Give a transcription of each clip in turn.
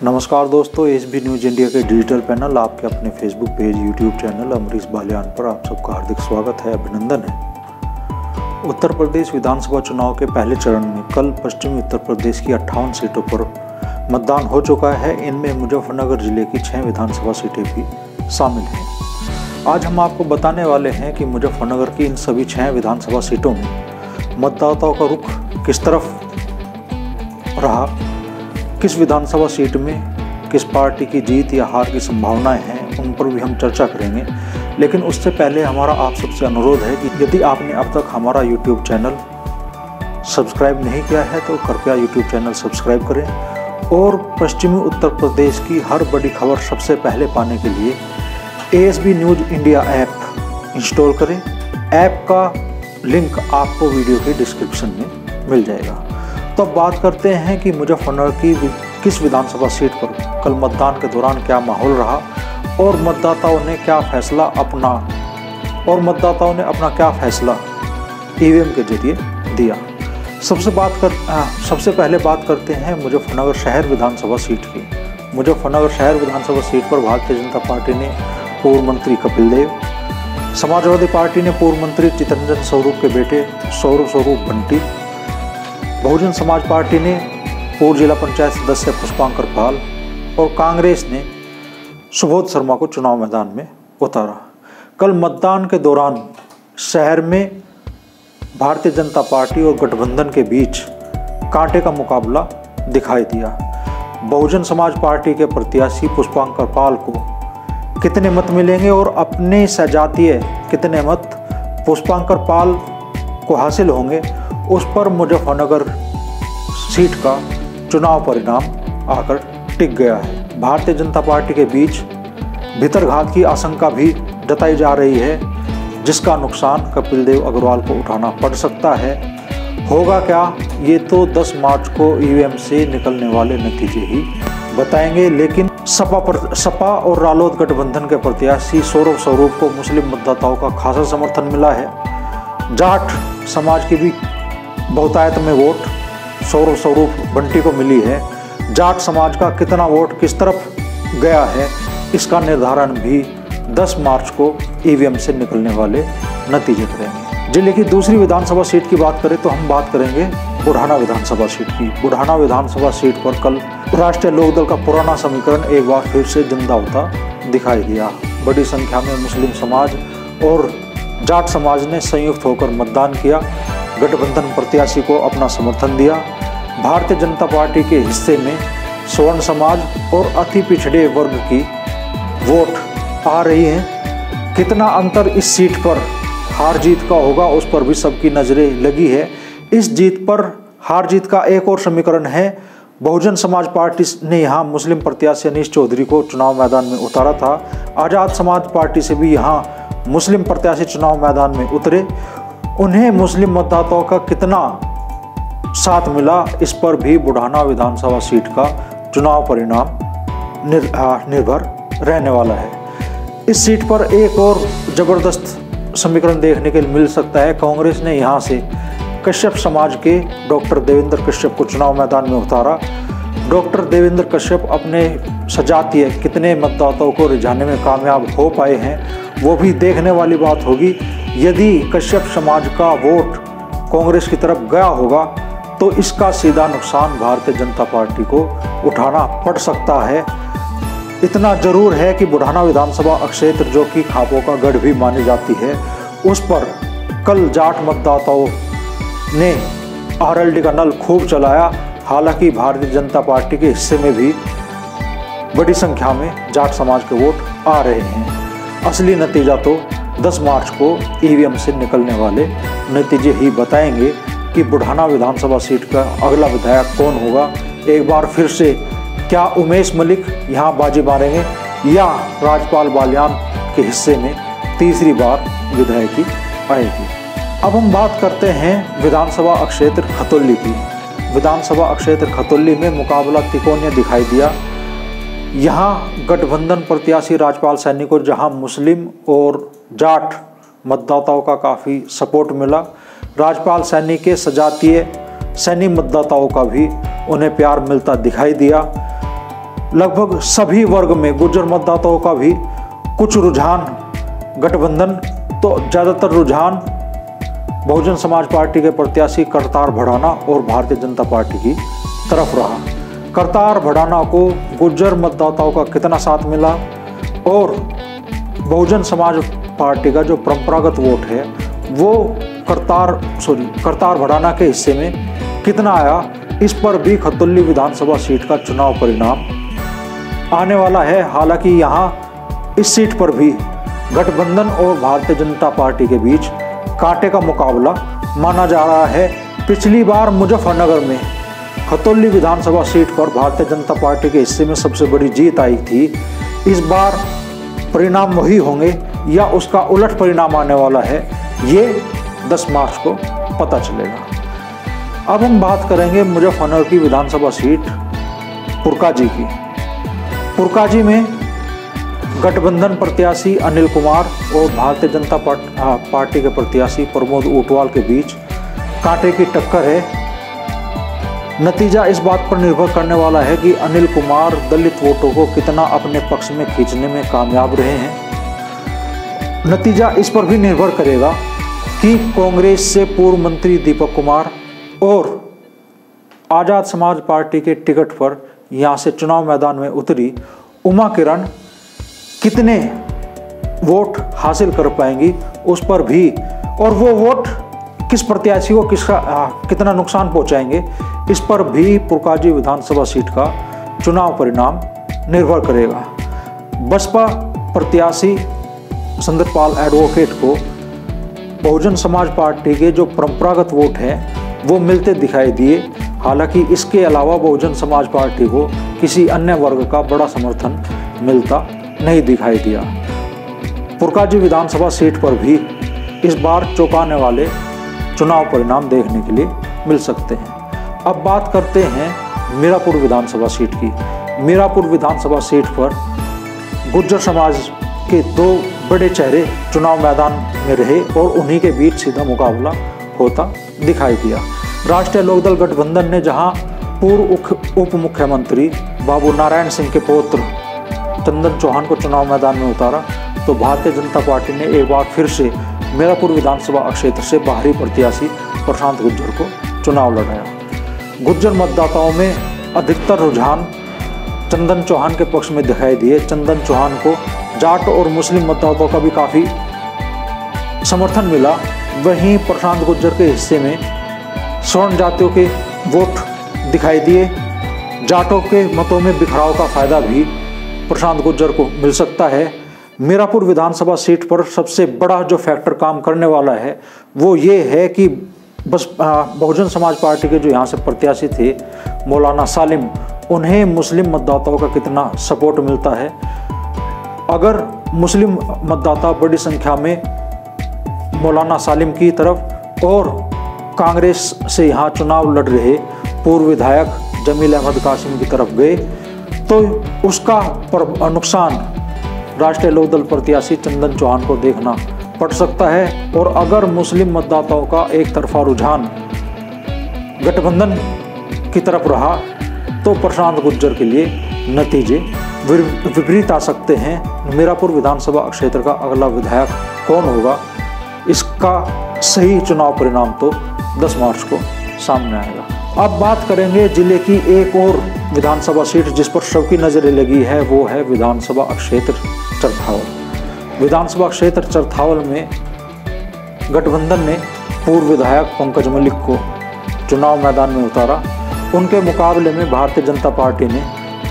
नमस्कार दोस्तों, SB news India के डिजिटल पैनल आपके अपने Facebook page, YouTube channel Amrish Baliyan पर आप सबका हार्दिक स्वागत है, अभिनंदन है। उत्तर प्रदेश विधानसभा चुनाव के पहले चरण में कल पश्चिमी उत्तर प्रदेश की 58 सीटों पर मतदान हो चुका है। इनमें मुजफ्फरनगर जिले की 6 विधानसभा सीटें भी शामिल हैं। आज हम आपको बताने वाले हैं कि मुजफ्फरनगर की इन सभी 6 विधानसभा सीटों में मतदाताओं का रुख किस तरफ रहा, किस विधानसभा सीट में किस पार्टी की जीत या हार की संभावनाएं हैं, उन पर भी हम चर्चा करेंगे। लेकिन उससे पहले हमारा आप सबसे अनुरोध है कि यदि आपने अब तक हमारा यूट्यूब चैनल सब्सक्राइब नहीं किया है तो कृपया यूट्यूब चैनल सब्सक्राइब करें और पश्चिमी उत्तर प्रदेश की हर बड़ी खबर सबसे पहले पाने के लिए SB news India app install करें। ऐप का लिंक आपको वीडियो के डिस्क्रिप्शन में मिल जाएगा। तो अब बात करते हैं कि मुजफ्फरनगर की किस विधानसभा सीट पर कल मतदान के दौरान क्या माहौल रहा और मतदाताओं ने अपना क्या फैसला ईवीएम के जरिए दिया। सबसे पहले बात करते हैं मुजफ्फरनगर शहर विधानसभा सीट की। मुजफ्फरनगर शहर विधानसभा सीट पर भारतीय जनता पार्टी ने पूर्व मंत्री कपिल देव, समाजवादी पार्टी ने पूर्व मंत्री चितरंजन स्वरूप के बेटे सौरभ स्वरूप बंटी, बहुजन समाज पार्टी ने पूर्व जिला पंचायत सदस्य पुष्पांकर पाल और कांग्रेस ने सुबोध शर्मा को चुनाव मैदान में उतारा। कल मतदान के दौरान शहर में भारतीय जनता पार्टी और गठबंधन के बीच कांटे का मुकाबला दिखाई दिया। बहुजन समाज पार्टी के प्रत्याशी पुष्पांकर पाल को कितने मत मिलेंगे और अपने सजातीय कितने मत पुष्पांकर पाल को हासिल होंगे, उस पर मुजफ्फरनगर सीट का चुनाव परिणाम आकर टिक गया है। भारतीय जनता पार्टी के बीच भीतरघात की आशंका भी जताई जा रही है, जिसका नुकसान कपिल देव अग्रवाल को उठाना पड़ सकता है। होगा क्या, ये तो 10 मार्च को ईवीएम से निकलने वाले नतीजे ही बताएंगे। लेकिन सपा और रालोद गठबंधन के प्रत्याशी सौरभ स्वरूप को मुस्लिम मतदाताओं का खासा समर्थन मिला है। जाट समाज की भी बहुतायत में वोट सौरभ स्वरूप बंटी को मिली है। जाट समाज का कितना वोट किस तरफ गया है, इसका निर्धारण भी 10 मार्च को ईवीएम से निकलने वाले नतीजे करेंगे। जिले की दूसरी विधानसभा सीट की बात करें तो हम बात करेंगे बुढ़ाना विधानसभा सीट की। बुढ़ाना विधानसभा सीट पर कल राष्ट्रीय लोकदल का पुराना समीकरण एक बार फिर से जिंदा होता दिखाई दिया। बड़ी संख्या में मुस्लिम समाज और जाट समाज ने संयुक्त होकर मतदान किया, गठबंधन प्रत्याशी को अपना समर्थन दिया। भारतीय जनता पार्टी के हिस्से में स्वर्ण समाज और अति पिछड़े वर्ग की वोट आ रही है। कितना अंतर इस सीट पर हार जीत का होगा, उस पर भी सबकी नज़रें लगी है। इस जीत पर हार जीत का एक और समीकरण है। बहुजन समाज पार्टी ने यहाँ मुस्लिम प्रत्याशी अनीश चौधरी को चुनाव मैदान में उतारा था। आज़ाद समाज पार्टी से भी यहाँ मुस्लिम प्रत्याशी चुनाव मैदान में उतरे। उन्हें मुस्लिम मतदाताओं का कितना साथ मिला, इस पर भी बुढ़ाना विधानसभा सीट का चुनाव परिणाम निर्भर रहने वाला है। इस सीट पर एक और जबरदस्त समीकरण देखने के लिए मिल सकता है। कांग्रेस ने यहाँ से कश्यप समाज के डॉक्टर देवेंद्र कश्यप को चुनाव मैदान में उतारा। डॉक्टर देवेंद्र कश्यप अपने सजातीय कितने मतदाताओं को रिझाने में कामयाब हो पाए हैं, वो भी देखने वाली बात होगी। यदि कश्यप समाज का वोट कांग्रेस की तरफ गया होगा तो इसका सीधा नुकसान भारतीय जनता पार्टी को उठाना पड़ सकता है। इतना जरूर है कि बुढ़ाना विधानसभा क्षेत्र, जो कि खापों का गढ़ भी मानी जाती है, उस पर कल जाट मतदाताओं ने आरएलडी का नल खूब चलाया। हालांकि भारतीय जनता पार्टी के हिस्से में भी बड़ी संख्या में जाट समाज के वोट आ रहे हैं। असली नतीजा तो 10 मार्च को ईवीएम से निकलने वाले नतीजे ही बताएंगे कि बुढ़ाना विधानसभा सीट का अगला विधायक कौन होगा। एक बार फिर से क्या उमेश मलिक यहाँ बाजी मारेंगे या राजपाल बालियान के हिस्से में तीसरी बार विधायकी आएगी। अब हम बात करते हैं विधानसभा क्षेत्र खतौली की। विधानसभा क्षेत्र खतौली में मुकाबला तिकोने दिखाई दिया। यहाँ गठबंधन प्रत्याशी राजपाल सैनी को जहाँ मुस्लिम और जाट मतदाताओं का काफ़ी सपोर्ट मिला, राजपाल सैनी के सजातीय सैनी मतदाताओं का भी उन्हें प्यार मिलता दिखाई दिया। लगभग सभी वर्ग में गुर्जर मतदाताओं का भी कुछ रुझान गठबंधन तो ज़्यादातर रुझान बहुजन समाज पार्टी के प्रत्याशी करतार भड़ाना और भारतीय जनता पार्टी की तरफ रहा। करतार भड़ाना को गुर्जर मतदाताओं का कितना साथ मिला और बहुजन समाज पार्टी का जो परंपरागत वोट है वो करतार भड़ाना के हिस्से में कितना आया, इस पर भी खतौली विधानसभा सीट का चुनाव परिणाम आने वाला है। हालांकि यहाँ इस सीट पर भी गठबंधन और भारतीय जनता पार्टी के बीच कांटे का मुकाबला माना जा रहा है। पिछली बार मुजफ्फरनगर में खतौली विधानसभा सीट पर भारतीय जनता पार्टी के हिस्से में सबसे बड़ी जीत आई थी। इस बार परिणाम वही होंगे या उसका उलट परिणाम आने वाला है, ये 10 मार्च को पता चलेगा। अब हम बात करेंगे मुजफ्फरनगर की विधानसभा सीट पुरकाजी की। पुरकाजी में गठबंधन प्रत्याशी अनिल कुमार और भारतीय जनता पार्टी के प्रत्याशी प्रमोद ऊंटवाल के बीच कांटे की टक्कर है। नतीजा इस बात पर निर्भर करने वाला है कि अनिल कुमार दलित वोटों को कितना अपने पक्ष में खींचने में कामयाब रहे हैं। नतीजा इस पर भी निर्भर करेगा कि कांग्रेस से पूर्व मंत्री दीपक कुमार और आज़ाद समाज पार्टी के टिकट पर यहाँ से चुनाव मैदान में उतरी उमा किरण कितने वोट हासिल कर पाएंगी उस पर भी, और वो वोट किस प्रत्याशी को कितना नुकसान पहुंचाएंगे इस पर भी पुरकाजी विधानसभा सीट का चुनाव परिणाम निर्भर करेगा। बसपा प्रत्याशी संदरपाल एडवोकेट को बहुजन समाज पार्टी के जो परंपरागत वोट हैं वो मिलते दिखाई दिए। हालांकि इसके अलावा बहुजन समाज पार्टी को किसी अन्य वर्ग का बड़ा समर्थन मिलता नहीं दिखाई दिया। पुरकाजी विधानसभा सीट पर भी इस बार चौंकाने वाले चुनाव परिणाम देखने के लिए मिल सकते हैं। अब बात करते हैं मीरापुर विधानसभा सीट की। मीरापुर विधानसभा सीट पर गुर्जर समाज के 2 बड़े चेहरे चुनाव मैदान में रहे और उन्हीं के बीच सीधा मुकाबला होता दिखाई दिया। राष्ट्रीय लोकदल गठबंधन ने जहां पूर्व उप मुख्यमंत्री बाबू नारायण सिंह के पौत्र चंदन चौहान को चुनाव मैदान में उतारा, तो भारतीय जनता पार्टी ने एक बार फिर से मीरापुर विधानसभा क्षेत्र से बाहरी प्रत्याशी प्रशांत गुर्जर को चुनाव लड़ाया। गुर्जर मतदाताओं में अधिकतर रुझान चंदन चौहान के पक्ष में दिखाई दिए। चंदन चौहान को जाट और मुस्लिम मतदाताओं का भी काफ़ी समर्थन मिला। वहीं प्रशांत गुर्जर के हिस्से में स्वर्ण जातियों के वोट दिखाई दिए। जाटों के मतों में बिखराव का फायदा भी प्रशांत गुर्जर को मिल सकता है। मीरापुर विधानसभा सीट पर सबसे बड़ा जो फैक्टर काम करने वाला है वो ये है कि बस बहुजन समाज पार्टी के जो यहाँ से प्रत्याशी थे मौलाना सालिम, उन्हें मुस्लिम मतदाताओं का कितना सपोर्ट मिलता है। अगर मुस्लिम मतदाता बड़ी संख्या में मौलाना सालिम की तरफ और कांग्रेस से यहाँ चुनाव लड़ रहे पूर्व विधायक जमील अहमद कासिम की तरफ गए तो उसका नुकसान राष्ट्रीय लोकदल प्रत्याशी चंदन चौहान को देखना पड़ सकता है। और अगर मुस्लिम मतदाताओं का एक तरफा रुझान गठबंधन की तरफ रहा तो प्रशांत गुर्जर के लिए नतीजे विपरीत आ सकते हैं। मीरापुर विधानसभा क्षेत्र का अगला विधायक कौन होगा इसका सही चुनाव परिणाम तो 10 मार्च को सामने आएगा। अब बात करेंगे जिले की एक और विधानसभा सीट जिस पर सबकी नज़रें लगी है, वो है विधानसभा क्षेत्र चरथावल। विधानसभा क्षेत्र चरथावल में गठबंधन ने पूर्व विधायक पंकज मलिक को चुनाव मैदान में उतारा। उनके मुकाबले में भारतीय जनता पार्टी ने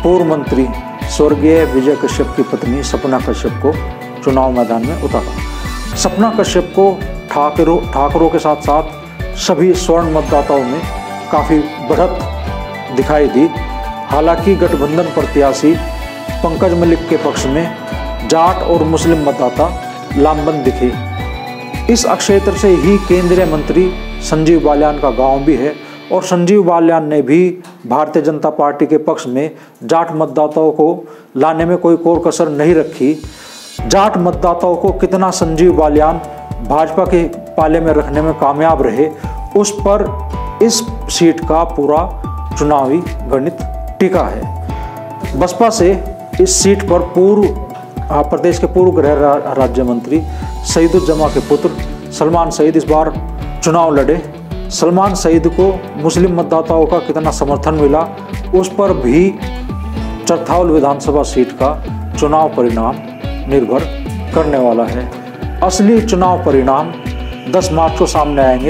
पूर्व मंत्री स्वर्गीय विजय कश्यप की पत्नी सपना कश्यप को चुनाव मैदान में उतारा। सपना कश्यप को ठाकरों के साथ साथ सभी स्वर्ण मतदाताओं में काफ़ी बढ़त दिखाई दी। हालांकि गठबंधन प्रत्याशी पंकज मलिक के पक्ष में जाट और मुस्लिम मतदाता लामबंद दिखे। इस क्षेत्र से ही केंद्रीय मंत्री संजीव बालियान का गांव भी है और संजीव बालियान ने भी भारतीय जनता पार्टी के पक्ष में जाट मतदाताओं को लाने में कोई कोर कसर नहीं रखी। जाट मतदाताओं को कितना संजीव बालियान भाजपा के पाले में रखने में कामयाब रहे, उस पर इस सीट का पूरा चुनावी गणित टिका है। बसपा से इस सीट पर प्रदेश के पूर्व गृह राज्य मंत्री सईदुज्जमा के पुत्र सलमान सईद इस बार चुनाव लड़े। सलमान सईद को मुस्लिम मतदाताओं का कितना समर्थन मिला उस पर भी चरथाउल विधानसभा सीट का चुनाव परिणाम निर्भर करने वाला है। असली चुनाव परिणाम 10 मार्च को सामने आएंगे।